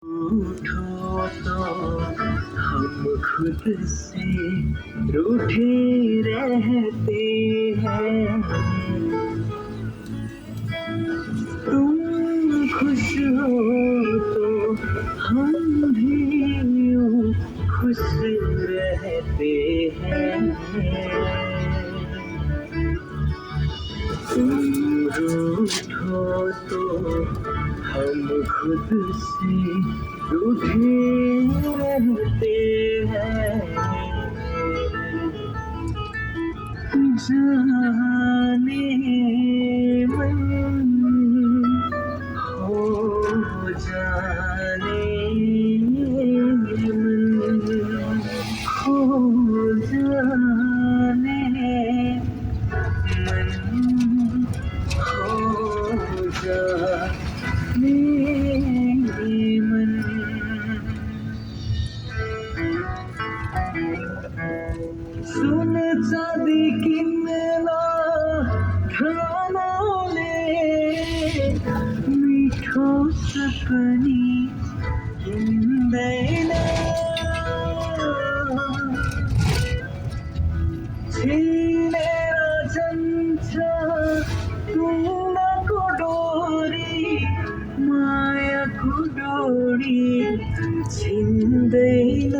उठो तो हम खुद से रूठे रहते हैं। तुम खुश हो तो हम भी यूं खुश रहते हैं। तुम रूठो तो हम खुद से रूठे रहते हैं। जाने मन हो जाने मन हो जाने मन हो जाने मन। सुन चांदी किनला खानाले मिठो सपनी किन्दैन। छिनेर जान्छ तुनाको डोरी मायाको डोरी छिन्दैन।